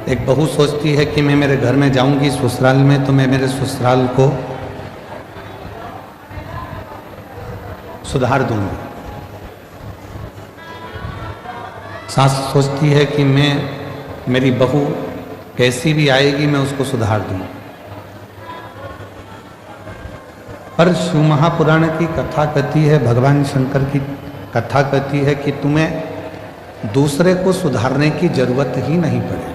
एक बहू सोचती है कि मैं मेरे घर में जाऊंगी ससुराल में तो मैं मेरे ससुराल को सुधार दूंगी। सास सोचती है कि मेरी बहू कैसी भी आएगी मैं उसको सुधार दूंगी। पर शिव महापुराण की कथा कहती है, भगवान शंकर की कथा कहती है कि तुम्हें दूसरे को सुधारने की जरूरत ही नहीं पड़े।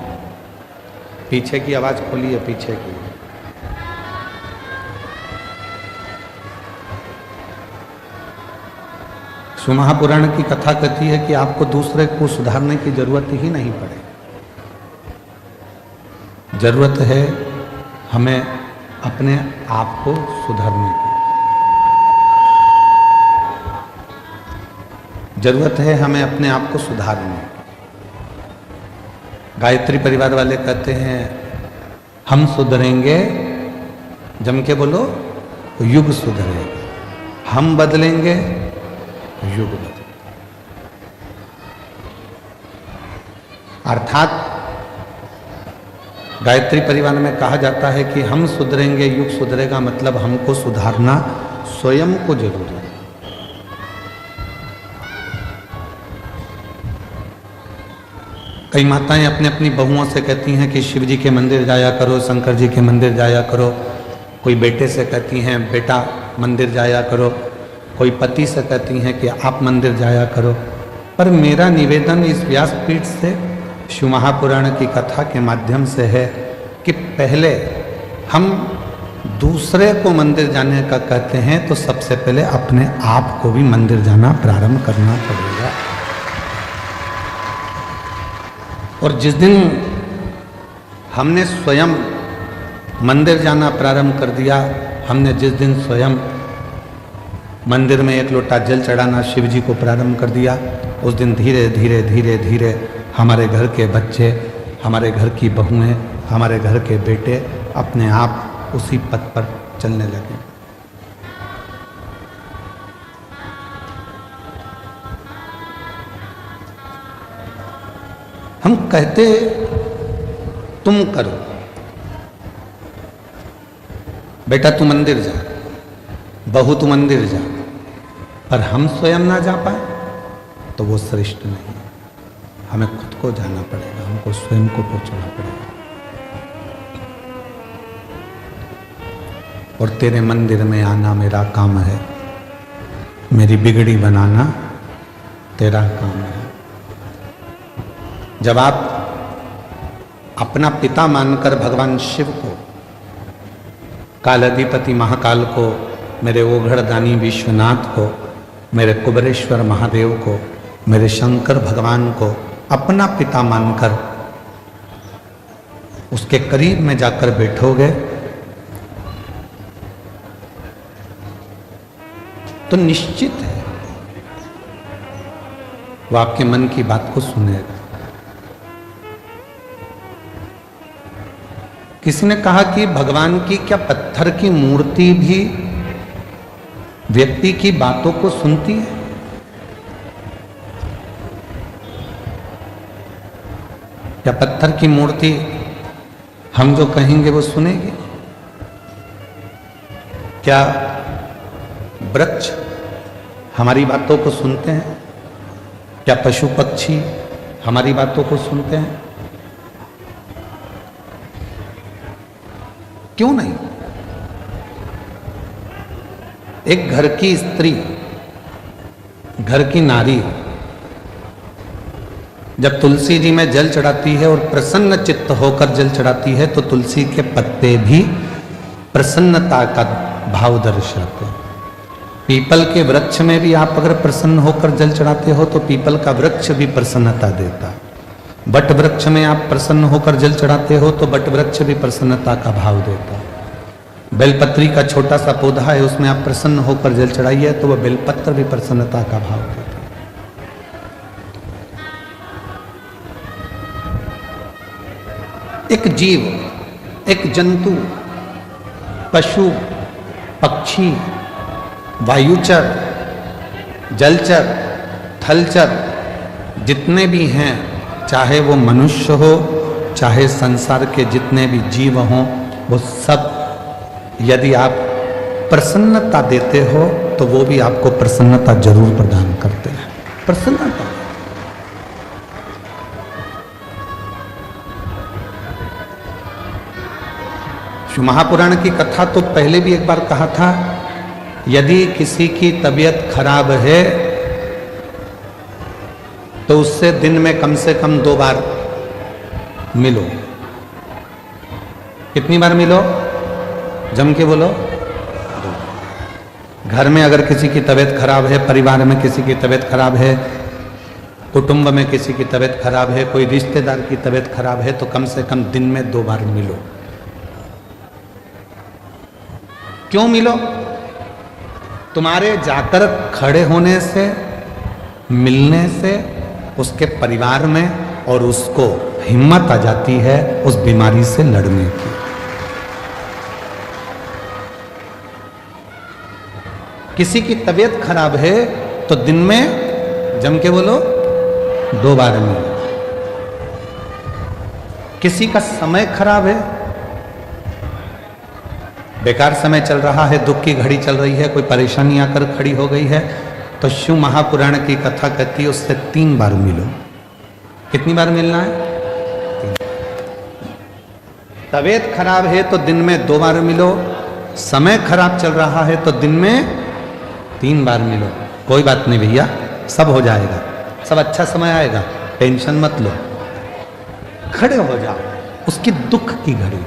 पीछे की आवाज खोलिए, पीछे की। शिव महापुराण की कथा कहती है कि आपको दूसरे को सुधारने की जरूरत ही नहीं पड़े। जरूरत है हमें अपने आप को सुधारने की। जरूरत है हमें अपने आप को सुधारने की। गायत्री परिवार वाले कहते हैं हम सुधरेंगे, जम के बोलो, युग सुधरेगा। हम बदलेंगे, युग बदलेगा। अर्थात गायत्री परिवार में कहा जाता है कि हम सुधरेंगे, युग सुधरेगा, मतलब हमको सुधारना स्वयं को जरूरी है। कई माताएं अपने अपनी बहुओं से कहती हैं कि शिव जी के मंदिर जाया करो, शंकर जी के मंदिर जाया करो। कोई बेटे से कहती हैं बेटा मंदिर जाया करो। कोई पति से कहती हैं कि आप मंदिर जाया करो। पर मेरा निवेदन इस व्यासपीठ से शिव महापुराण की कथा के माध्यम से है कि पहले हम दूसरे को मंदिर जाने का कहते हैं तो सबसे पहले अपने आप को भी मंदिर जाना प्रारंभ करना पड़ेगा। और जिस दिन हमने स्वयं मंदिर जाना प्रारंभ कर दिया, हमने जिस दिन स्वयं मंदिर में एक लोटा जल चढ़ाना शिव जी को प्रारंभ कर दिया, उस दिन धीरे धीरे धीरे धीरे हमारे घर के बच्चे, हमारे घर की बहुएं, हमारे घर के बेटे अपने आप उसी पथ पर चलने लगे। हम कहते तुम करो, बेटा तू मंदिर जा, बहू तू मंदिर जा, पर हम स्वयं ना जा पाए तो वो श्रेष्ठ नहीं है। हमें खुद को जाना पड़ेगा, हमको स्वयं को पहुंचना पड़ेगा। और तेरे मंदिर में आना मेरा काम है, मेरी बिगड़ी बनाना तेरा काम है। जब आप अपना पिता मानकर भगवान शिव को, कालाधिपति महाकाल को, मेरे ओघड़दानी विश्वनाथ को, मेरे कुबरेश्वर महादेव को, मेरे शंकर भगवान को अपना पिता मानकर उसके करीब में जाकर बैठोगे तो निश्चित है वो आपके मन की बात को सुनेगा। किसी ने कहा कि भगवान की क्या पत्थर की मूर्ति भी व्यक्ति की बातों को सुनती है? क्या पत्थर की मूर्ति हम जो कहेंगे वो सुनेगी? क्या वृक्ष हमारी बातों को सुनते हैं? क्या पशु पक्षी हमारी बातों को सुनते हैं? क्यों नहीं? एक घर की स्त्री, घर की नारी जब तुलसी जी में जल चढ़ाती है और प्रसन्न चित्त होकर जल चढ़ाती है तो तुलसी के पत्ते भी प्रसन्नता का भाव दर्शाते हैं। पीपल के वृक्ष में भी आप अगर प्रसन्न होकर जल चढ़ाते हो तो पीपल का वृक्ष भी प्रसन्नता देता है। बट वृक्ष में आप प्रसन्न होकर जल चढ़ाते हो तो बट वृक्ष भी प्रसन्नता का भाव देता है। बेलपत्री का छोटा सा पौधा है, उसमें आप प्रसन्न होकर जल चढ़ाइए तो वह बेलपत्र भी प्रसन्नता का भाव देता है। एक जीव, एक जंतु, पशु, पक्षी, वायुचर, जलचर, थलचर जितने भी हैं, चाहे वो मनुष्य हो, चाहे संसार के जितने भी जीव हों, वो सब यदि आप प्रसन्नता देते हो तो वो भी आपको प्रसन्नता जरूर प्रदान करते हैं। प्रसन्नता। शिव महापुराण की कथा तो पहले भी एक बार कहा था, यदि किसी की तबीयत खराब है तो उससे दिन में कम से कम 2 बार मिलो। कितनी बार मिलो? जम के बोलो। घर में अगर किसी की तबीयत खराब है, परिवार में किसी की तबीयत खराब है, कुटुंब में किसी की तबीयत खराब है, कोई रिश्तेदार की तबीयत खराब है, तो कम से कम दिन में 2 बार मिलो। क्यों मिलो? तुम्हारे जाकर खड़े होने से, मिलने से उसके परिवार में और उसको हिम्मत आ जाती है उस बीमारी से लड़ने की। किसी की तबीयत खराब है तो दिन में जम के बोलो 2 बार मिलो। किसी का समय खराब है, बेकार समय चल रहा है, दुख की घड़ी चल रही है, कोई परेशानी आकर खड़ी हो गई है, तो शिव महापुराण की कथा कहती है उससे 3 बार मिलो। कितनी बार मिलना है? 3। तबीयत खराब है तो दिन में 2 बार मिलो, समय खराब चल रहा है तो दिन में 3 बार मिलो। कोई बात नहीं भैया, सब हो जाएगा, सब अच्छा समय आएगा, टेंशन मत लो। खड़े हो जाओ, उसकी दुख की घड़ी,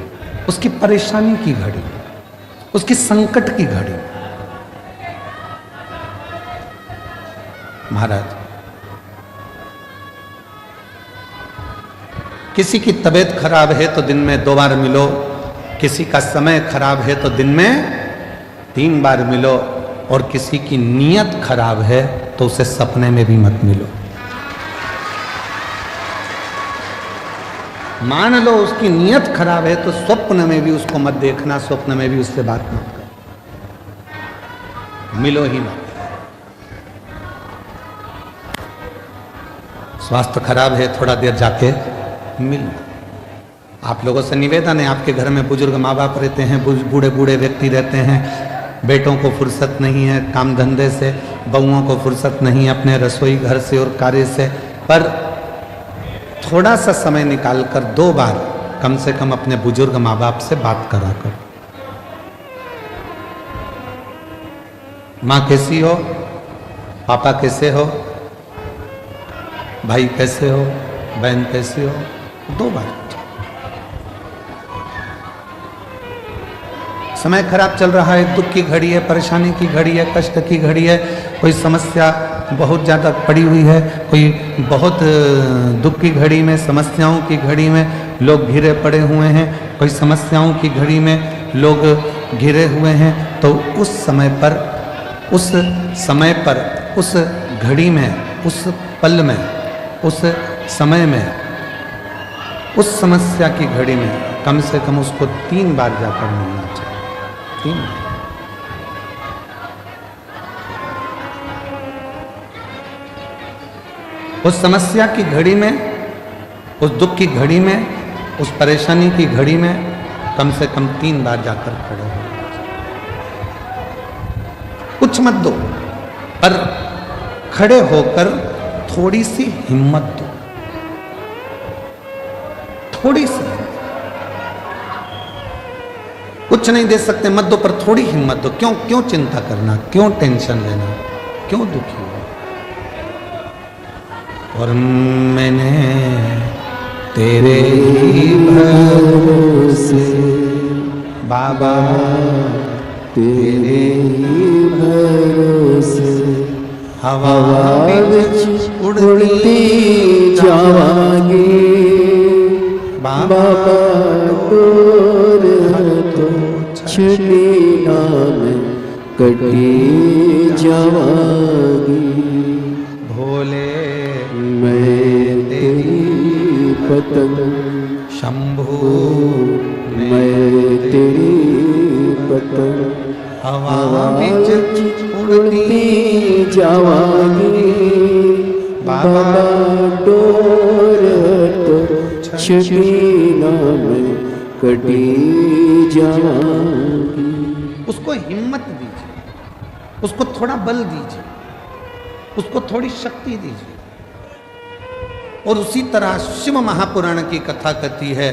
उसकी परेशानी की घड़ी, उसकी संकट की घड़ी। महाराज, किसी की तबीयत खराब है तो दिन में 2 बार मिलो, किसी का समय खराब है तो दिन में 3 बार मिलो, और किसी की नीयत खराब है तो उसे सपने में भी मत मिलो। मान लो उसकी नीयत खराब है तो स्वप्न में भी उसको मत देखना, स्वप्न में भी उससे बात मत करो, मिलो ही मत। स्वास्थ्य खराब है, थोड़ा देर जाके मिल लो। आप लोगों से निवेदन है, आपके घर में बुजुर्ग माँ बाप रहते हैं, बूढ़े बूढ़े व्यक्ति रहते हैं, बेटों को फुर्सत नहीं है काम धंधे से, बहुओं को फुर्सत नहीं है अपने रसोई घर से और कार्य से, पर थोड़ा सा समय निकालकर 2 बार कम से कम अपने बुजुर्ग माँ बाप से बात करा कर। माँ कैसी हो, पापा कैसे हो, भाई कैसे हो, बहन कैसी हो, 2 बार। समय खराब चल रहा है, दुख की घड़ी है, परेशानी की घड़ी है, कष्ट की घड़ी है, कोई समस्या बहुत ज़्यादा पड़ी हुई है, कोई बहुत दुख की घड़ी में, समस्याओं की घड़ी में लोग घिरे पड़े हुए हैं, कोई समस्याओं की घड़ी में लोग घिरे हुए हैं, तो उस समय पर, उस घड़ी में, उस पल में, उस समय में, उस समस्या की घड़ी में कम से कम उसको 3 बार जाकर मिलना चाहिए। 3। उस समस्या की घड़ी में, उस दुख की घड़ी में, उस परेशानी की घड़ी में कम से कम 3 बार जाकर खड़े हो। कुछ मत दो, पर खड़े होकर थोड़ी सी हिम्मत दो, थोड़ी सी। कुछ नहीं दे सकते मत दो, पर थोड़ी हिम्मत दो। क्यों चिंता करना, क्यों टेंशन लेना, क्यों दुखी हो। और मैंने तेरे ही भरोसे बाबा, तेरे ही भरोसे हवा विच उड़ती जावांगी बाबा, डोर तो छड़ी नाम कटी जावांगी। भोले मैं तेरी पतंग, शंभू मैं तेरी पतंग, हवा विच उड़ती जावांगी बाबा, डोर तो शकीना में कटी जाऊंगी। उसको हिम्मत दीजिए, उसको थोड़ा बल दीजिए, उसको थोड़ी शक्ति दीजिए। और उसी तरह शिव महापुराण की कथा कहती है,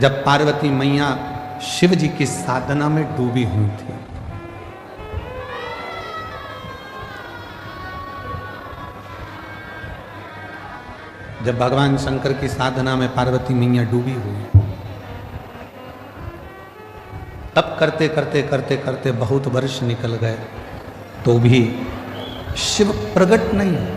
जब पार्वती मैया शिव जी की साधना में डूबी हुई थी, जब भगवान शंकर की साधना में पार्वती मैया डूबी हुई, तब करते करते करते करते बहुत वर्ष निकल गए, तो भी शिव प्रकट नहीं हुए।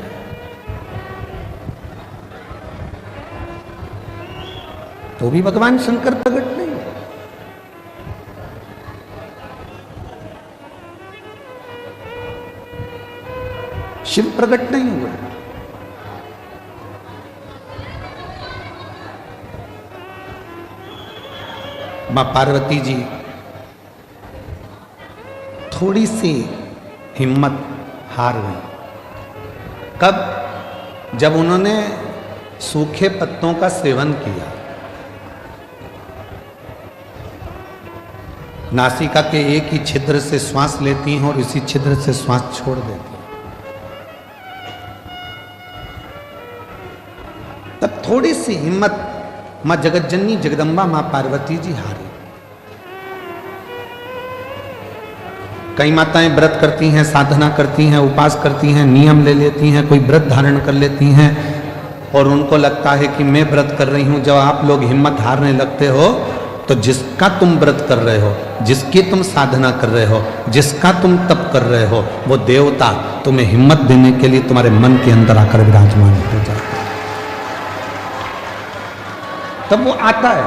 तो भी भगवान शंकर प्रकट नहीं हुए। शिव प्रकट नहीं हुए। मां पार्वती जी थोड़ी सी हिम्मत हार गई। कब? जब उन्होंने सूखे पत्तों का सेवन किया, नासिका के एक ही छिद्र से श्वास लेती हैं और इसी छिद्र से श्वास छोड़ देती हैं। तब थोड़ी सी हिम्मत मां जगतजननी जगदम्बा मां पार्वती जी हारी। कई माताएं व्रत करती हैं, साधना करती हैं, उपास करती हैं, नियम ले लेती हैं, कोई व्रत धारण कर लेती हैं और उनको लगता है कि मैं व्रत कर रही हूं। जब आप लोग हिम्मत हारने लगते हो तो जिसका तुम व्रत कर रहे हो, जिसकी तुम साधना कर रहे हो, जिसका तुम तप कर रहे हो, वो देवता तुम्हें हिम्मत देने के लिए तुम्हारे मन के अंदर आकर विराजमान हो जाता है। तब वो आता है।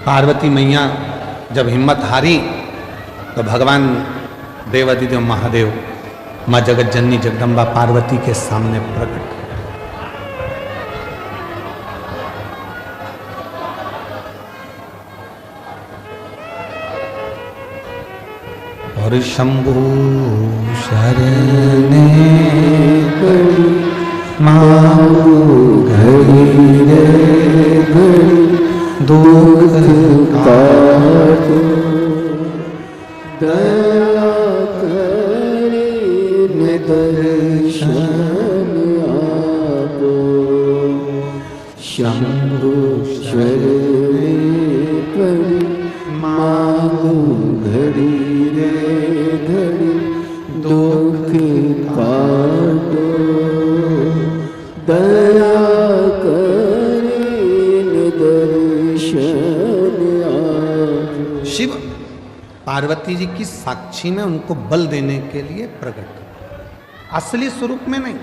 पार्वती मैया जब हिम्मत हारी तो भगवान देवादिदेव महादेव मां जगतजननी जगदम्बा पार्वती के सामने प्रकट। और शंभु शरणे घड़ी माऊ घड़ी रे घड़ी दुख काटो, दया करे निदर्शन आपो। शंभु शरणे घड़ी माऊ घड़ी रे घड़ी दुख काटो, दया करे निदर्शन आपो। शिव पार्वती जी की साक्षी में उनको बल देने के लिए प्रकट, असली स्वरूप में नहीं।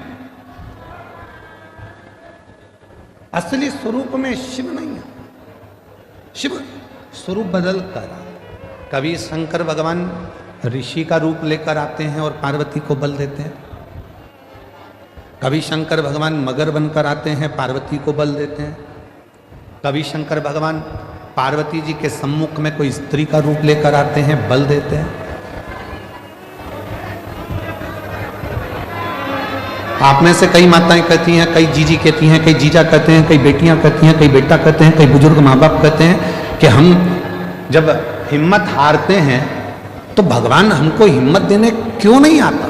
असली स्वरूप में शिव नहीं है। शिव स्वरूप बदल कर, कभी शंकर भगवान ऋषि का रूप लेकर आते हैं और पार्वती को बल देते हैं, कभी शंकर भगवान मगर बनकर आते हैं, पार्वती को बल देते हैं, कभी शंकर भगवान पार्वती जी के सम्मुख में कोई स्त्री का रूप लेकर आते हैं, बल देते हैं। आप में से कई माताएं कहती हैं, कई जीजी कहती हैं, कई जीजा कहते हैं, कई बेटियां कहती हैं, कई बेटा कहते हैं, कई बुजुर्ग माँ बाप कहते हैं कि हम जब हिम्मत हारते हैं तो भगवान हमको हिम्मत देने क्यों नहीं आता।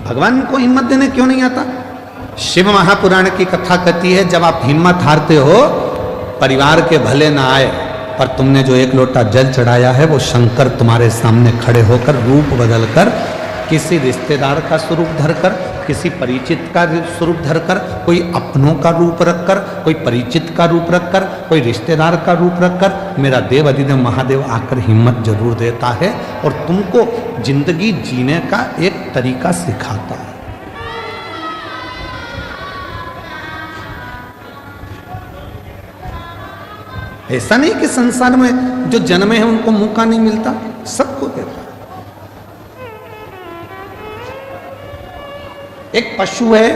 भगवान को हिम्मत देने क्यों नहीं आता? शिव महापुराण की कथा कहती है, जब आप हिम्मत हारते हो, परिवार के भले ना आए, पर तुमने जो एक लोटा जल चढ़ाया है वो शंकर तुम्हारे सामने खड़े होकर रूप बदलकर, किसी रिश्तेदार का स्वरूप धरकर, किसी परिचित का स्वरूप धरकर, कोई अपनों का रूप रखकर, कोई परिचित का रूप रखकर, कोई रिश्तेदार का रूप रखकर मेरा देव अधिदेव महादेव आकर हिम्मत जरूर देता है और तुमको जिंदगी जीने का एक तरीका सिखाता है। ऐसा नहीं कि संसार में जो जन्मे हैं उनको मौका नहीं मिलता, सबको देता है। एक पशु है,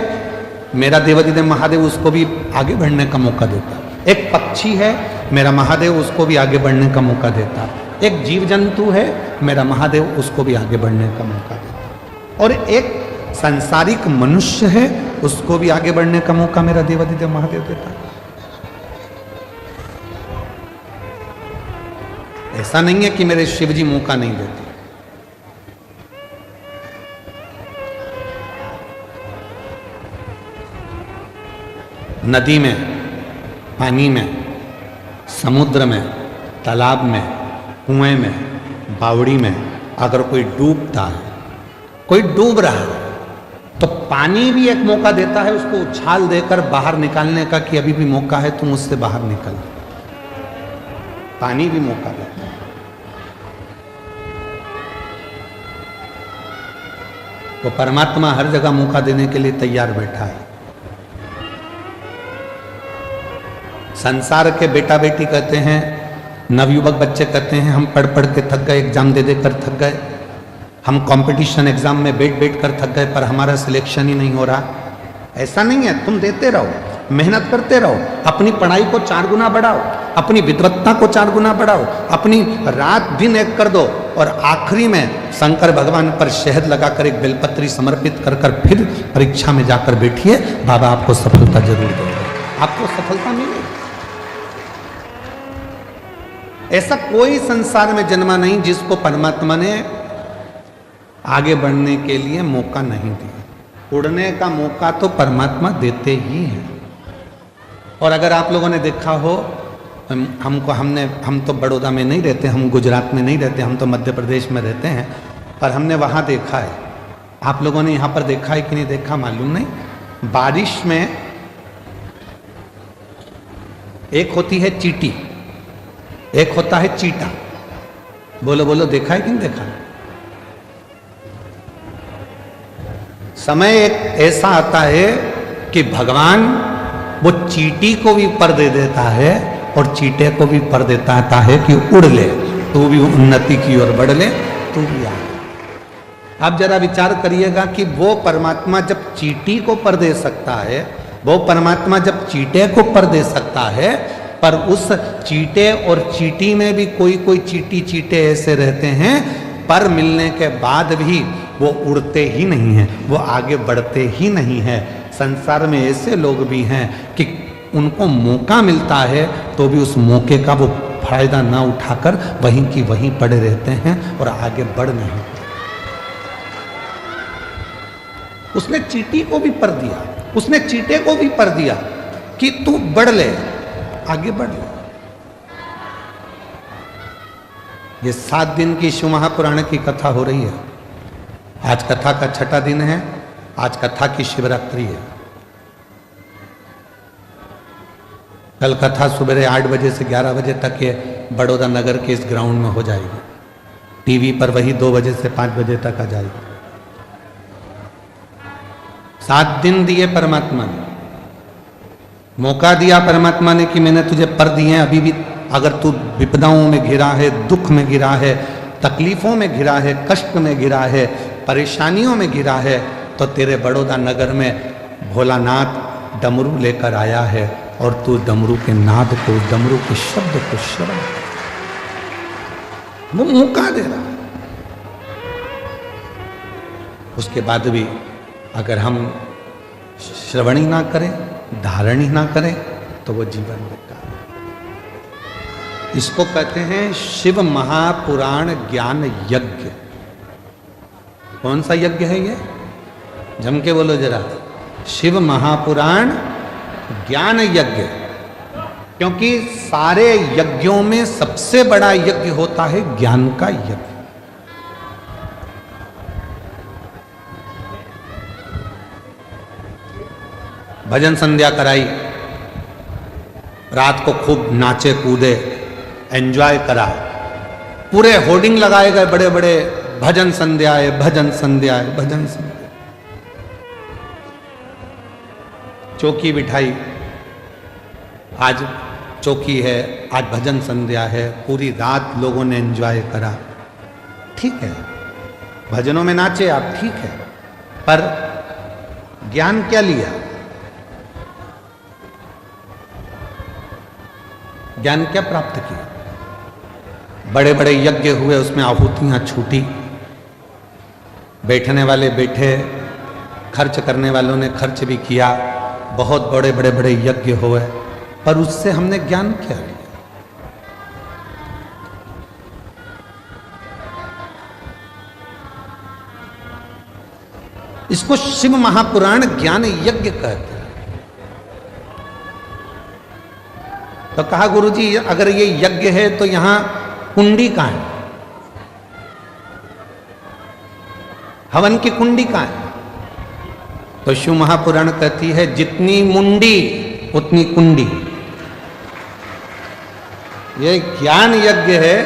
मेरा देवाधिदेव महादेव उसको भी आगे बढ़ने का मौका देता है। एक पक्षी है, मेरा महादेव उसको भी आगे बढ़ने का मौका देता है। एक जीव जंतु है, मेरा महादेव उसको भी आगे बढ़ने का मौका देता है। और एक सांसारिक मनुष्य है, उसको भी आगे बढ़ने का मौका मेरा देवाधिदेव महादेव देता है। ऐसा नहीं है कि मेरे शिव जी मौका नहीं देते। नदी में, पानी में, समुद्र में, तालाब में, कुएं में, बावड़ी में अगर कोई डूबता है, कोई डूब रहा है, तो पानी भी एक मौका देता है उसको उछाल देकर बाहर निकालने का कि अभी भी मौका है, तुम उससे बाहर निकल। पानी भी मौका देता है। वो परमात्मा हर जगह मौका देने के लिए तैयार बैठा है। संसार के बेटा बेटी कहते हैं, नवयुवक बच्चे कहते हैं, हम पढ़ पढ़ के थक गए, एग्जाम दे देकर थक गए, हम कंपटीशन एग्जाम में बैठ बैठ कर थक गए, पर हमारा सिलेक्शन ही नहीं हो रहा। ऐसा नहीं है, तुम देते रहो, मेहनत करते रहो, अपनी पढ़ाई को 4 गुना बढ़ाओ, अपनी विद्वत्ता को 4 गुना बढ़ाओ, अपनी रात दिन एक कर दो, और आखिरी में शंकर भगवान पर शहद लगाकर एक बेलपत्री समर्पित कर कर फिर परीक्षा में जाकर बैठिए, बाबा आपको सफलता जरूर देंगे, आपको सफलता मिलेगी। ऐसा कोई संसार में जन्मा नहीं जिसको परमात्मा ने आगे बढ़ने के लिए मौका नहीं दिया। उड़ने का मौका तो परमात्मा देते ही हैं। और अगर आप लोगों ने देखा हो, हम तो बड़ौदा में नहीं रहते, हम गुजरात में नहीं रहते, हम तो मध्य प्रदेश में रहते हैं, पर हमने वहाँ देखा है। आप लोगों ने यहाँ पर देखा है कि नहीं देखा मालूम नहीं। बारिश में एक होती है चींटी, एक होता है चीटा। बोलो बोलो, देखा है कि नहीं देखा? समय एक ऐसा आता है कि भगवान वो चींटी को भी पर दे देता है और चीटे को भी पर देता है कि उड़ ले, तू भी उन्नति की ओर बढ़ ले, तू भी आ। आप जरा विचार करिएगा कि वो परमात्मा जब चींटी को पर दे सकता है, वो परमात्मा जब चीटे को पर दे सकता है, पर उस चीटे और चींटी में भी कोई कोई चींटी चीटे ऐसे रहते हैं, पर मिलने के बाद भी वो उड़ते ही नहीं हैं, वो आगे बढ़ते ही नहीं हैं। संसार में ऐसे लोग भी हैं कि उनको मौका मिलता है तो भी उस मौके का वो फायदा ना उठाकर वहीं की वहीं पड़े रहते हैं और आगे बढ़ नहीं। उसने चींटी को भी पर दिया, उसने चीटे को भी पर दिया कि तू बढ़ ले, आगे बढ़ ले। ये 7 दिन की शिव महापुराण की कथा हो रही है। आज कथा का 6ठा दिन है, आज कथा की शिवरात्रि है। कल कथा सुबह 8 बजे से 11 बजे तक ये बड़ौदा नगर के इस ग्राउंड में हो जाएगी। टीवी पर वही 2 बजे से 5 बजे तक आ जाएगी। 7 दिन दिए परमात्मा ने, मौका दिया परमात्मा ने कि मैंने तुझे पर दिए हैं, अभी भी अगर तू विपदाओं में घिरा है, दुख में घिरा है, तकलीफों में घिरा है, कष्ट में घिरा है, परेशानियों में घिरा है, तो तेरे बड़ौदा नगर में भोलानाथ डमरू लेकर आया है और तू डमरू के नाद को, डमरू के शब्द को श्रवण, वो मौका दे रहा है। उसके बाद भी अगर हम श्रवण ही ना करें, धारण ही ना करें, तो वो जीवन बेकार। इसको कहते हैं शिव महापुराण ज्ञान यज्ञ। कौन सा यज्ञ है ये? जम के बोलो जरा। शिव महापुराण ज्ञान यज्ञ। क्योंकि सारे यज्ञों में सबसे बड़ा यज्ञ होता है ज्ञान का यज्ञ। भजन संध्या कराई, रात को खूब नाचे कूदे, एंजॉय करा, पूरे होर्डिंग लगाए गए बड़े बड़े, भजन संध्या है, भजन संध्या है, भजन संध्या। चौकी बिठाई, आज चौकी है, आज भजन संध्या है, पूरी रात लोगों ने एंजॉय करा। ठीक है, भजनों में नाचे आप, ठीक है, पर ज्ञान क्या लिया? ज्ञान क्या प्राप्त किया? बड़े बड़े यज्ञ हुए, उसमें आहुतियां छूटी, बैठने वाले बैठे, खर्च करने वालों ने खर्च भी किया, बहुत बड़े बड़े बड़े यज्ञ हुए, पर उससे हमने ज्ञान क्या लिया? इसको शिव महापुराण ज्ञान यज्ञ कहते हैं। तो कहा गुरुजी अगर ये यज्ञ है तो यहां कुंडी कहां है, हवन की कुंडी कहां है? तो शिव महापुराण कहती है जितनी मुंडी उतनी कुंडी। ये ज्ञान यज्ञ है,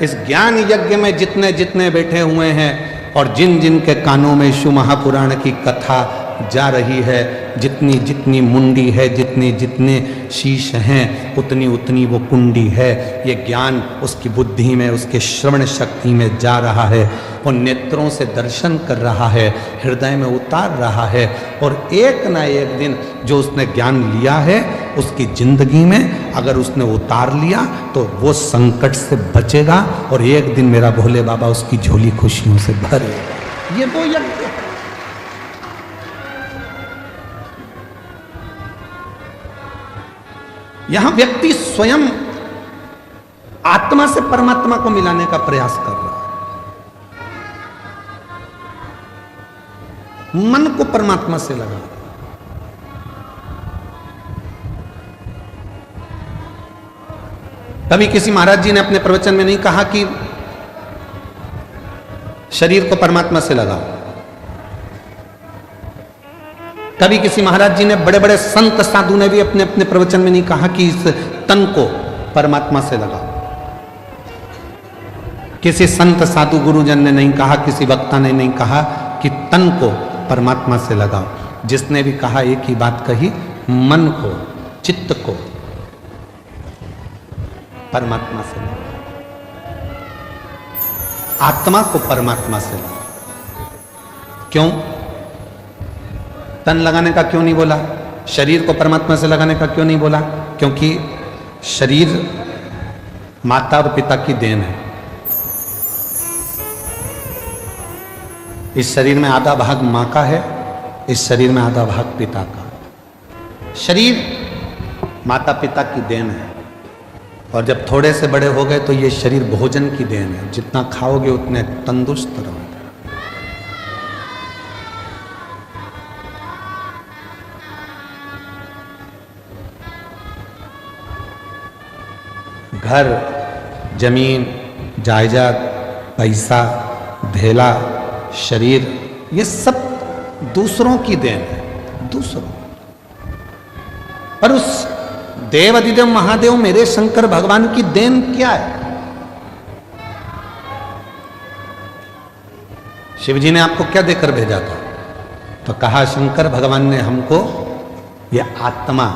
इस ज्ञान यज्ञ में जितने जितने बैठे हुए हैं और जिन जिन के कानों में शिव महापुराण की कथा जा रही है, जितनी जितनी मुंडी है, जितने जितने शीश हैं, उतनी उतनी वो कुंडी है। ये ज्ञान उसकी बुद्धि में, उसके श्रवण शक्ति में जा रहा है, वो नेत्रों से दर्शन कर रहा है, हृदय में उतार रहा है, और एक ना एक दिन जो उसने ज्ञान लिया है उसकी जिंदगी में अगर उसने उतार लिया तो वो संकट से बचेगा, और एक दिन मेरा भोले बाबा उसकी झोली खुशियों से भरेगा। ये वो यज्ञ है। यहां व्यक्ति स्वयं आत्मा से परमात्मा को मिलाने का प्रयास कर रहा है, मन को परमात्मा से लगा रहा है। कभी किसी महाराज जी ने अपने प्रवचन में नहीं कहा कि शरीर को परमात्मा से लगाओ। कभी किसी महाराज जी ने, बड़े बड़े संत साधु ने भी अपने अपने प्रवचन में नहीं कहा कि इस तन को परमात्मा से लगाओ। किसी संत साधु गुरुजन ने नहीं कहा, किसी वक्ता ने नहीं कहा कि तन को परमात्मा से लगाओ। जिसने भी कहा एक ही बात कही, मन को, चित्त को परमात्मा से लगाओ, आत्मा को परमात्मा से लगाओ। क्यों? तन लगाने का क्यों नहीं बोला? शरीर को परमात्मा से लगाने का क्यों नहीं बोला? क्योंकि शरीर माता और पिता की देन है। इस शरीर में आधा भाग मां का है, इस शरीर में आधा भाग पिता का। शरीर माता पिता की देन है, और जब थोड़े से बड़े हो गए तो ये शरीर भोजन की देन है। जितना खाओगे उतने तंदुरुस्त रहोगे। घर, जमीन, जायदाद, पैसा, धेला, शरीर, ये सब दूसरों की देन है, दूसरों। पर उस देव अधिदेव महादेव मेरे शंकर भगवान की देन क्या है? शिव जी ने आपको क्या देकर भेजा था? तो कहा शंकर भगवान ने हमको ये आत्मा,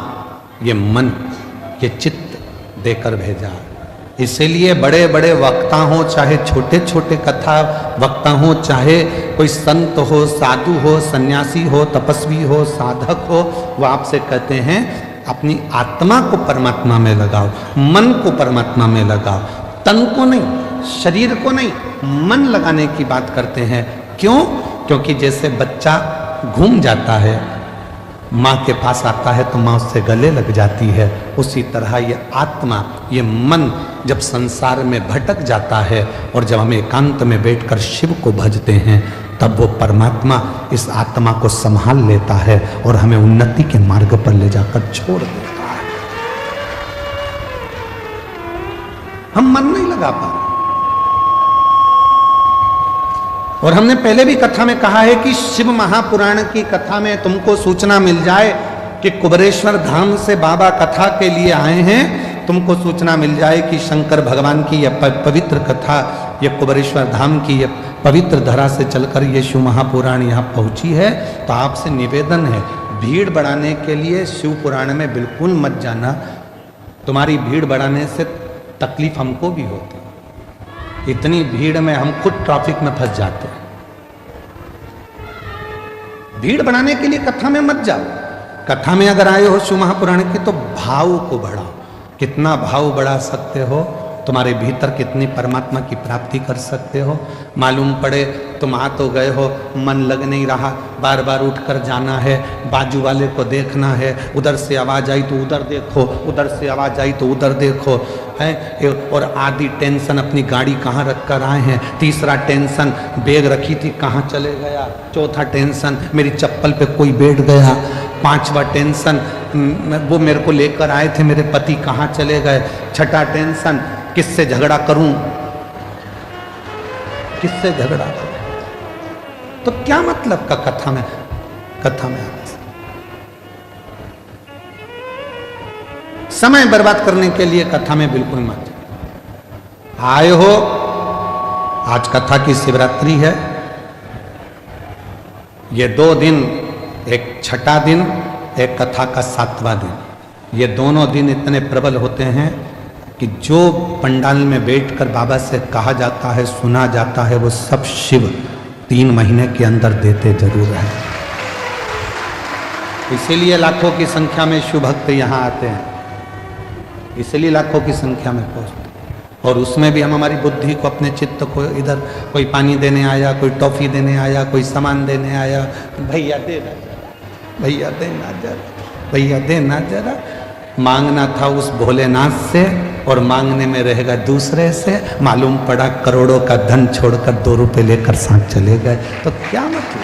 ये मन, ये चित्त देकर भेजा। इसीलिए बड़े बड़े वक्ता हो, चाहे छोटे छोटे कथा वक्ता हो, चाहे कोई संत हो, साधु हो, सन्यासी हो, तपस्वी हो, साधक हो, वो आपसे कहते हैं अपनी आत्मा को परमात्मा में लगाओ, मन को परमात्मा में लगाओ, तन को नहीं, शरीर को नहीं, मन लगाने की बात करते हैं। क्यों? क्योंकि जैसे बच्चा घूम जाता है, माँ के पास आता है तो माँ उससे गले लग जाती है, उसी तरह ये आत्मा, ये मन जब संसार में भटक जाता है और जब हम एकांत में बैठकर शिव को भजते हैं, तब वो परमात्मा इस आत्मा को संभाल लेता है और हमें उन्नति के मार्ग पर ले जाकर छोड़ देता है। हम मन नहीं लगा पा रहे। और हमने पहले भी कथा में कहा है कि शिव महापुराण की कथा में तुमको सूचना मिल जाए कि कुबेरेश्वर धाम से बाबा कथा के लिए आए हैं, तुमको सूचना मिल जाए कि शंकर भगवान की यह पवित्र कथा, यह कुबेरेश्वर धाम की यह पवित्र धरा से चलकर ये शिव महापुराण यहाँ पहुँची है, तो आपसे निवेदन है, भीड़ बढ़ाने के लिए शिव पुराण में बिल्कुल मत जाना। तुम्हारी भीड़ बढ़ाने से तकलीफ हमको भी होती है। इतनी भीड़ में हम खुद ट्रैफिक में फंस जाते हैं। भीड़ बढ़ाने के लिए कथा में मत जाओ। कथा में अगर आए हो शिव महापुराण के तो भाव को बढ़ाओ। कितना भाव बढ़ा सकते हो? तुम्हारे भीतर कितनी परमात्मा की प्राप्ति कर सकते हो। मालूम पड़े तुम आ तो गए हो, मन लग नहीं रहा, बार बार उठकर जाना है, बाजू वाले को देखना है, उधर से आवाज़ आई तो उधर देखो, उधर से आवाज़ आई तो उधर देखो, है। और आधी टेंशन अपनी गाड़ी कहाँ रख कर आए हैं, तीसरा टेंशन बैग रखी थी कहाँ चले गया, चौथा टेंशन मेरी चप्पल पे कोई बैठ गया, पांचवा टेंशन वो मेरे को लेकर आए थे मेरे पति कहाँ चले गए, छठा टेंशन किससे झगड़ा करूं, किससे झगड़ा करूं। तो क्या मतलब का कथा में आने से? समय बर्बाद करने के लिए कथा में बिल्कुल मत आए हो। आज कथा की शिवरात्रि है, ये 2 दिन, एक छठा दिन, एक कथा का 7वां दिन, ये दोनों दिन इतने प्रबल होते हैं कि जो पंडाल में बैठकर बाबा से कहा जाता है, सुना जाता है, वो सब शिव 3 महीने के अंदर देते जरूर है। इसीलिए लाखों की संख्या में शिव भक्त यहाँ आते हैं, इसलिए लाखों की संख्या में पहुँचते। और उसमें भी हम हमारी बुद्धि को, अपने चित्त को, इधर कोई पानी देने आया, कोई टॉफी देने आया, कोई सामान देने आया, भैया देना जरा, भैया देना जरा, भैया देना जरा। मांगना था उस भोलेनाथ से और मांगने में रहेगा दूसरे से। मालूम पड़ा करोड़ों का धन छोड़कर 2 रुपए लेकर साथ चले गए, तो क्या मतलब?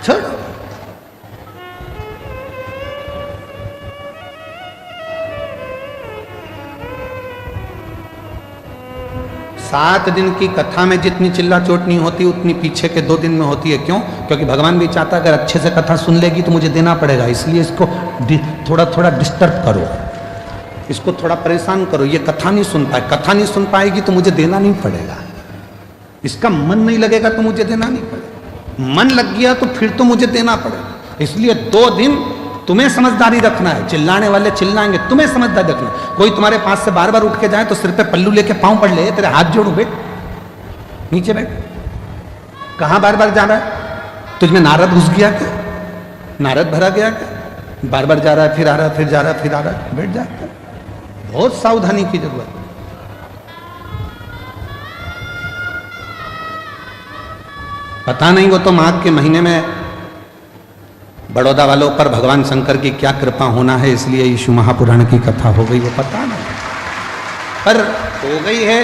छोड़ो। सात दिन की कथा में जितनी चिल्ला चोट नहीं होती उतनी पीछे के 2 दिन में होती है। क्यों? क्योंकि भगवान भी चाहता है अगर अच्छे से कथा सुन लेगी तो मुझे देना पड़ेगा, इसलिए इसको थोड़ा थोड़ा डिस्टर्ब करो, इसको थोड़ा परेशान करो। ये कथा नहीं सुन पाए, कथा नहीं सुन पाएगी तो मुझे देना नहीं पड़ेगा। इसका मन नहीं लगेगा तो मुझे देना नहीं पड़ेगा, मन लग गया तो फिर तो मुझे देना पड़ेगा। इसलिए 2 दिन तुम्हें समझदारी रखना है। चिल्लाने वाले चिल्लाएंगे, तुम्हें समझदारी रखना। कोई तुम्हारे पास से बार बार उठ के जाए तो सिर पे पल्लू लेके पांव पड़ ले, तेरे हाथ जोड़ू, बैठ नीचे बैठ। कहां बार बार जा रहा है? तुझमें नारद घुस गया क्या? नारद भरा गया क्या? बार बार जा रहा है, फिर आ रहा है, फिर जा रहा है, फिर आ रहा है, बैठ जा। बहुत सावधानी की जरूरत है। पता नहीं वो तो माघ के महीने में बड़ौदा वालों पर भगवान शंकर की क्या कृपा होना है, इसलिए यीशु महापुराण की कथा हो गई, वो पता नहीं, पर हो गई है,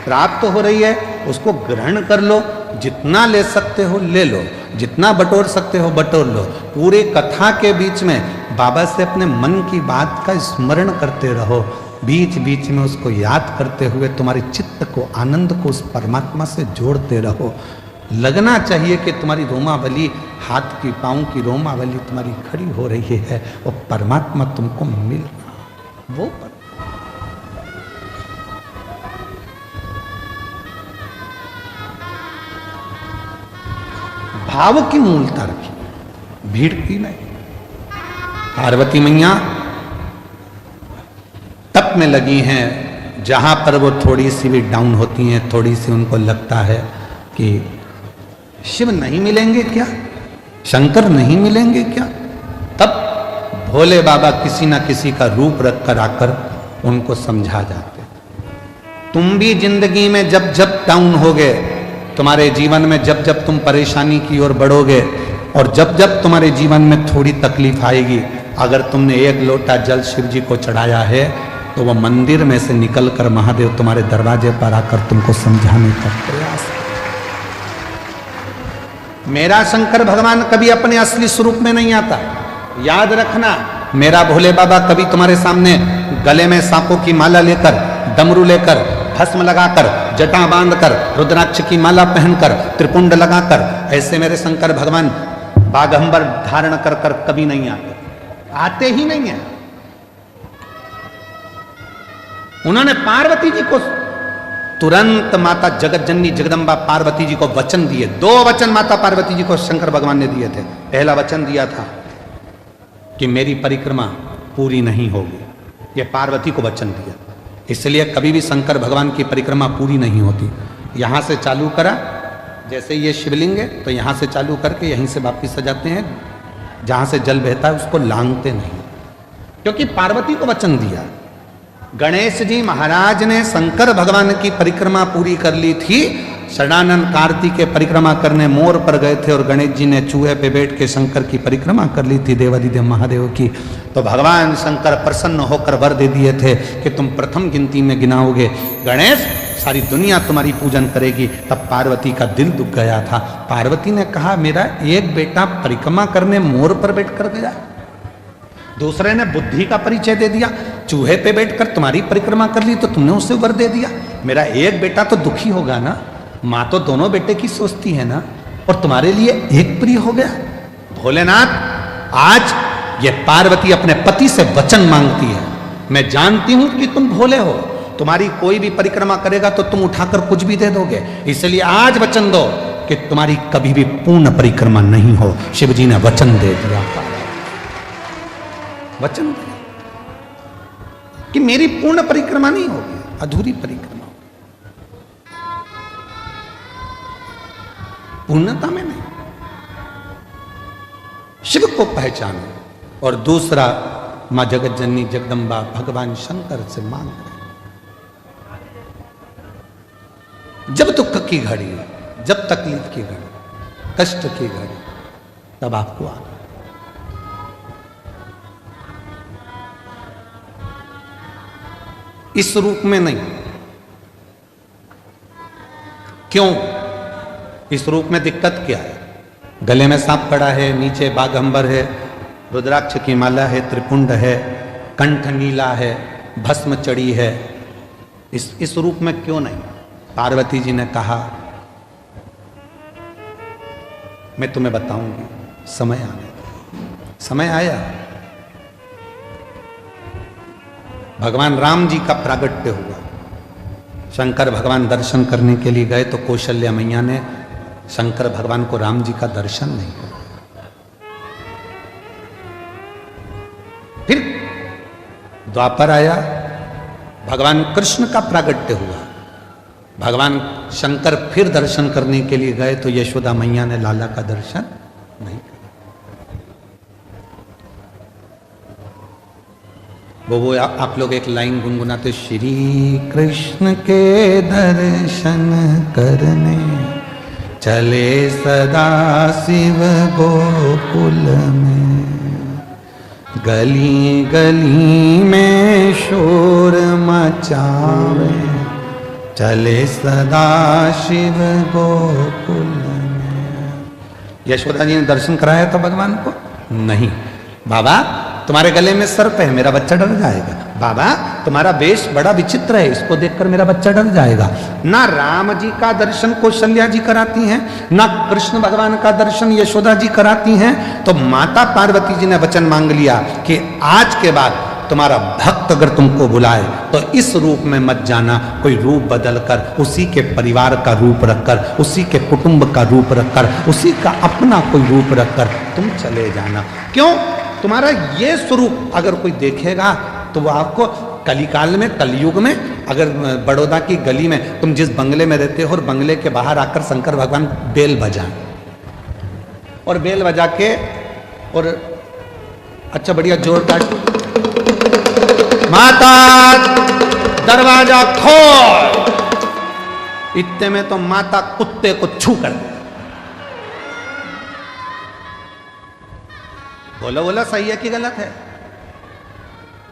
प्राप्त हो रही है, उसको ग्रहण कर लो। जितना ले सकते हो ले लो, जितना बटोर सकते हो बटोर लो। पूरे कथा के बीच में बाबा से अपने मन की बात का स्मरण करते रहो, बीच बीच में उसको याद करते हुए तुम्हारे चित्त को, आनंद को उस परमात्मा से जोड़ते रहो। लगना चाहिए कि तुम्हारी रोमावली, हाथ की पाँव की रोमावली तुम्हारी खड़ी हो रही है और परमात्मा तुमको मिल रहा। वो भाव की मूलता रखी, भीड़ की नहीं। पार्वती मैया तप में लगी हैं, जहां पर वो थोड़ी सी भी डाउन होती हैं, थोड़ी सी उनको लगता है कि शिव नहीं मिलेंगे क्या, शंकर नहीं मिलेंगे क्या, तब भोले बाबा किसी ना किसी का रूप रख कर आकर उनको समझा जाते। तुम भी जिंदगी में जब जब डाउन होगे, तुम्हारे जीवन में जब जब तुम परेशानी की ओर बढ़ोगे और जब जब तुम्हारे जीवन में थोड़ी तकलीफ आएगी, अगर तुमने 1 लोटा जल शिव जी को चढ़ाया है तो वह मंदिर में से निकलकर महादेव तुम्हारे दरवाजे पर आकर तुमको समझाने का प्रयास। मेरा शंकर भगवान कभी अपने असली स्वरूप में नहीं आता, याद रखना। मेरा भोले बाबा कभी तुम्हारे सामने गले में सांपों की माला लेकर, डमरू लेकर, भस्म लगाकर, जटा बांधकर, रुद्राक्ष की माला पहनकर, त्रिपुंड लगाकर, ऐसे मेरे शंकर भगवान बागंबर धारण कर कर कभी नहीं आते, आते ही नहीं है। उन्होंने पार्वती जी को तुरंत माता जगत जननी जगदम्बा पार्वती जी को वचन दिए। 2 वचन माता पार्वती जी को शंकर भगवान ने दिए थे। पहला वचन दिया था कि मेरी परिक्रमा पूरी नहीं होगी, यह पार्वती को वचन दिया। इसलिए कभी भी शंकर भगवान की परिक्रमा पूरी नहीं होती। यहां से चालू करा, जैसे ये शिवलिंग है तो यहां से चालू करके यहीं से वापिस आ जाते हैं, जहां से जल बहता है उसको लांघते नहीं, क्योंकि पार्वती को वचन दिया। गणेश जी महाराज ने शंकर भगवान की परिक्रमा पूरी कर ली थी। षडानंद कार्तिक के परिक्रमा करने मोर पर गए थे और गणेश जी ने चूहे पे बैठ के शंकर की परिक्रमा कर ली थी, देवादिदेव महादेव की। तो भगवान शंकर प्रसन्न होकर वर दे दिए थे कि तुम प्रथम गिनती में गिनाओगे गणेश, सारी दुनिया तुम्हारी पूजन करेगी। तब पार्वती का दिल दुख गया था। पार्वती ने कहा मेरा एक बेटा परिक्रमा करने मोर पर बैठ कर गया, दूसरे ने बुद्धि का परिचय दे दिया, चूहे पे बैठकर तुम्हारी परिक्रमा कर ली तो तुमने उसे वर दे दिया। मेरा एक बेटा तो दुखी होगा ना, माँ तो दोनों बेटे की सोचती है ना, और तुम्हारे लिए एक प्रिय हो गया। भोलेनाथ, आज ये पार्वती अपने पति से वचन मांगती है। मैं जानती हूं कि तुम भोले हो, तुम्हारी कोई भी परिक्रमा करेगा तो तुम उठाकर कुछ भी दे दोगे, इसलिए आज वचन दो कि तुम्हारी कभी भी पूर्ण परिक्रमा नहीं हो। शिव जी ने वचन दे दिया, वचन दिया कि मेरी पूर्ण परिक्रमा नहीं होगी, अधूरी परिक्रमा होगी, पूर्णता में नहीं। शिव को पहचानो। और दूसरा, मां जगत जननी जगदम्बा भगवान शंकर से मांग रहे, जब दुख की घड़ी, जब तकलीफ की घड़ी, कष्ट की घड़ी, तब आपको आ इस रूप में नहीं। क्यों? इस रूप में दिक्कत क्या है? गले में सांप पड़ा है, नीचे बाघंबर है, रुद्राक्ष की माला है, त्रिपुंड है, कंठ नीला है, भस्म चढ़ी है। इस रूप में क्यों नहीं? पार्वती जी ने कहा मैं तुम्हें बताऊंगी, समय आने दो। समय आया, भगवान राम जी का प्रागट्य हुआ। शंकर भगवान दर्शन करने के लिए गए तो कौशल्या मैया ने शंकर भगवान को राम जी का दर्शन नहीं किया। फिर द्वापर आया, भगवान कृष्ण का प्रागट्य हुआ। भगवान शंकर फिर दर्शन करने के लिए गए तो यशोदा मैया ने लाला का दर्शन नहीं किया। वो आप लोग एक लाइन गुनगुनाते, श्री कृष्ण के दर्शन करने चले सदा शिव गोकुल में, गली गली में शोर मचावे चले सदा शिव गोकुल में। यशोदा जी ने दर्शन कराया था भगवान को? नहीं। बाबा तुम्हारे गले में सर्प है, मेरा बच्चा डर जाएगा। बाबा तुम्हारा वेश बड़ा विचित्र है, इसको देखकर मेरा बच्चा डर जाएगा। ना राम जी का दर्शन कौशल्या जी कराती हैं, ना कृष्ण भगवान का दर्शन यशोदा जी कराती हैं। तो माता पार्वती जी ने वचन मांग लिया कि आज के बाद तुम्हारा भक्त अगर तुमको बुलाए तो इस रूप में मत जाना, कोई रूप बदलकर, उसी के परिवार का रूप रखकर, उसी के कुटुंब का रूप रखकर, उसी का अपना कोई रूप रखकर तुम चले जाना। क्यों? तुम्हारा ये स्वरूप अगर कोई देखेगा तो वो आपको कलिकाल में, कलयुग में, अगर बड़ौदा की गली में तुम जिस बंगले में रहते हो और बंगले के बाहर आकर शंकर भगवान बेल बजाएं और बेल बजा के और अच्छा बढ़िया जोर काट, माता दरवाजा खोल, इतने में तो माता कुत्ते को छू कर दे। बोलो बोलो, सही है कि गलत है?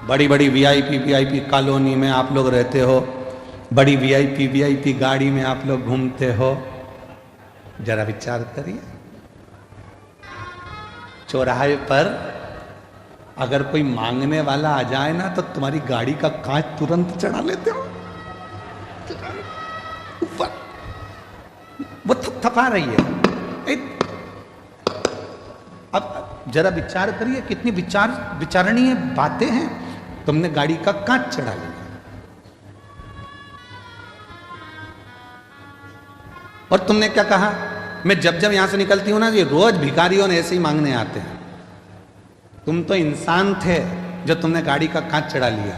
बड़ी बड़ी वीआईपी कॉलोनी में आप लोग रहते हो, बड़ी वीआईपी गाड़ी में आप लोग घूमते हो, जरा विचार करिए। चौराहे पर अगर कोई मांगने वाला आ जाए ना तो तुम्हारी गाड़ी का कांच तुरंत चढ़ा लेते हो ऊपर, वो थपथपा रही है। अब जरा विचार करिए, कितनी विचारणीय बातें हैं। तुमने गाड़ी का कांच चढ़ा लिया और तुमने क्या कहा, मैं जब जब यहां से निकलती हूं ना, ये रोज भिखारियों ने ऐसे ही मांगने आते हैं। तुम तो इंसान थे जो तुमने गाड़ी का कांच चढ़ा लिया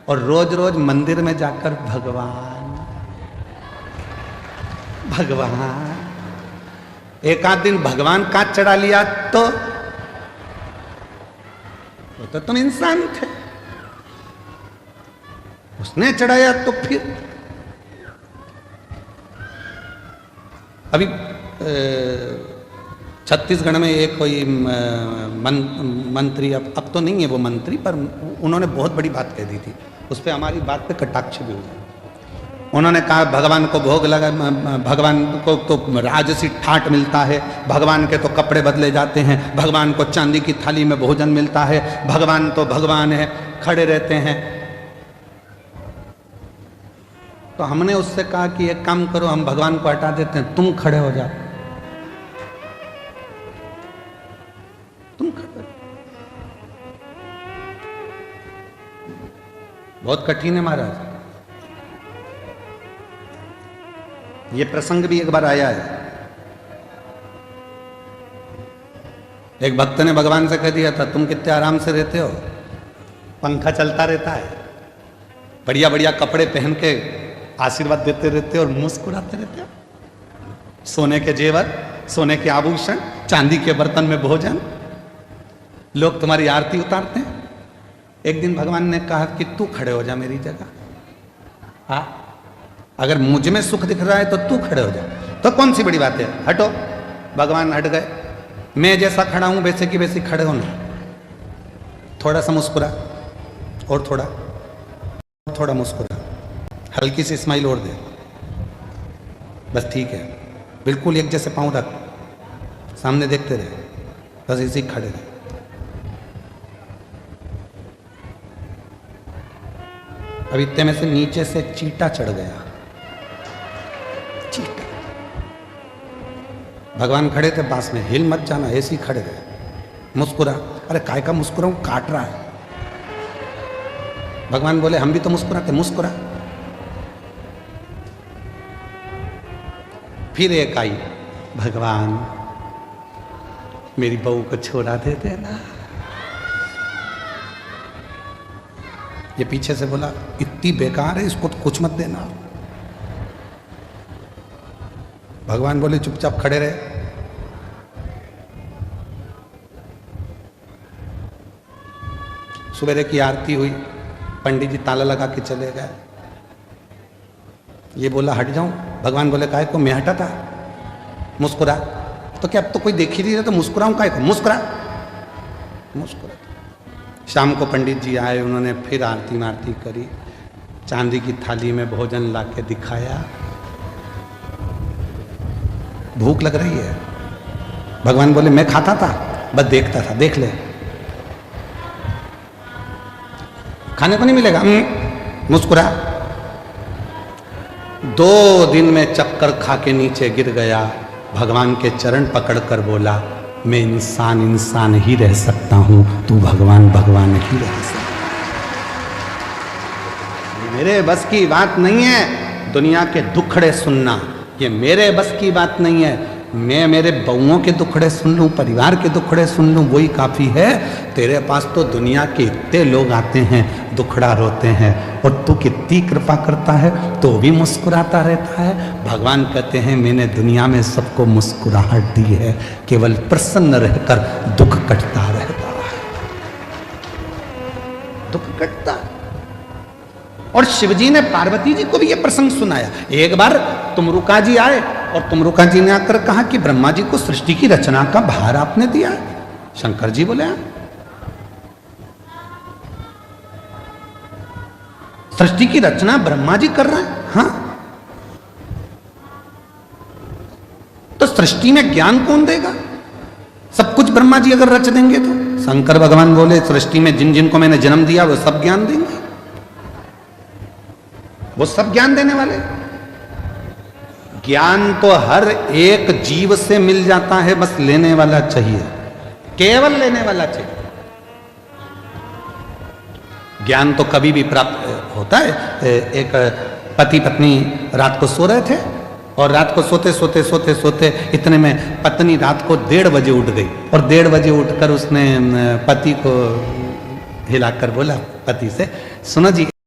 और रोज रोज मंदिर में जाकर भगवान भगवान, एक आध दिन भगवान कांच चढ़ा लिया तो तुम इंसान थे। उसने चढ़ाया तो फिर अभी छत्तीसगढ़ में एक कोई मंत्री, अब तो नहीं है वो मंत्री, पर उन्होंने बहुत बड़ी बात कह दी थी, उस पर हमारी बात पे कटाक्ष भी हुआ। उन्होंने कहा भगवान को भोग लगा, भगवान को तो राजसी ठाट मिलता है, भगवान के तो कपड़े बदले जाते हैं, भगवान को चांदी की थाली में भोजन मिलता है, भगवान तो भगवान है, खड़े रहते हैं। तो हमने उससे कहा कि एक काम करो, हम भगवान को हटा देते हैं, तुम खड़े हो जाओ, तुम खड़े। बहुत कठिन है महाराज। ये प्रसंग भी एक बार आया है। एक भक्त ने भगवान से कह दिया था, तुम कितने आराम से रहते हो, पंखा चलता रहता है, बढ़िया बढ़िया कपड़े पहन के आशीर्वाद देते रहते हो और मुस्कुराते रहते हो, सोने के जेवर, सोने के आभूषण, चांदी के बर्तन में भोजन, लोग तुम्हारी आरती उतारते हैं। एक दिन भगवान ने कहा कि तू खड़े हो जा मेरी जगह, हाँ, अगर मुझ में सुख दिख रहा है तो तू खड़े हो जा, तो कौन सी बड़ी बात है, हटो। भगवान हट गए। मैं जैसा खड़ा हूं वैसे की वैसी खड़े हो ना, थोड़ा सा मुस्कुरा, और थोड़ा मुस्कुरा, हल्की सी स्माइल और दे, बस ठीक है, बिल्कुल एक जैसे पांव रख, सामने देखते रहे, बस इसी खड़े रहे। अब इतने में से नीचे से चींटा चढ़ गया, चींटा। भगवान खड़े थे पास में, हिल मत जाना, ऐसे ही खड़े रहे, मुस्कुरा। अरे काय का मुस्कुराऊं, काट रहा है। भगवान बोले हम भी तो मुस्कुराते, मुस्कुरा। फिर एक आई, भगवान मेरी बहू को छोड़ा दे देना। ये पीछे से बोला इतनी बेकार है, इसको तो कुछ मत देना। भगवान बोले चुपचाप खड़े रहे। सवेरे की आरती हुई, पंडित जी ताला लगा के चले गए। ये बोला हट जाऊं, भगवान बोले काहे को, मैं हटा था, मुस्कुरा। तो क्या अब तो कोई देख ही नहीं रहा, तो मुस्कुराऊं काहे को, मुस्कुरा, मुस्कुरा। शाम को पंडित जी आए, उन्होंने फिर आरती मारती करी, चांदी की थाली में भोजन ला के दिखाया। भूख लग रही है, भगवान बोले मैं खाता था, बस देखता था, देख ले, खाने को नहीं मिलेगा, मुस्कुरा। 2 दिन में चक्कर खा के नीचे गिर गया, भगवान के चरण पकड़कर बोला मैं इंसान इंसान ही रह सकता हूं, तू भगवान भगवान ही रह सकता। मेरे बस की बात नहीं है दुनिया के दुखड़े सुनना, ये मेरे बस की बात नहीं है। मैं मेरे बउओं के दुखड़े सुन लूं, परिवार के दुखड़े सुन लूं, वही काफी है। तेरे पास तो दुनिया के इतने लोग आते हैं, दुखड़ा रोते हैं, और तू कितनी कृपा करता है तो भी मुस्कुराता रहता है। भगवान कहते हैं मैंने दुनिया में सबको मुस्कुराहट दी है, केवल प्रसन्न रहकर दुख कटता रहता है, दुख कटता। और शिवजी ने पार्वती जी को भी यह प्रसंग सुनाया। एक बार तुमरुका जी आए और तुमरुका जी ने आकर कहा कि ब्रह्मा जी को सृष्टि की रचना का भार आपने दिया। शंकर जी बोले सृष्टि की रचना ब्रह्मा जी कर रहे हैं, हाँ, तो सृष्टि में ज्ञान कौन देगा? सब कुछ ब्रह्मा जी अगर रच देंगे तो। शंकर भगवान बोले सृष्टि में जिन जिन को मैंने जन्म दिया वो सब ज्ञान देंगे, वो सब ज्ञान देने वाले। ज्ञान तो हर एक जीव से मिल जाता है, बस लेने वाला चाहिए, केवल लेने वाला चाहिए। ज्ञान तो कभी भी प्राप्त होता है। एक पति पत्नी रात को सो रहे थे और रात को सोते सोते सोते सोते इतने में पत्नी रात को 1:30 बजे उठ गई और 1:30 बजे उठकर उसने पति को हिलाकर बोला पति से, सुनो जी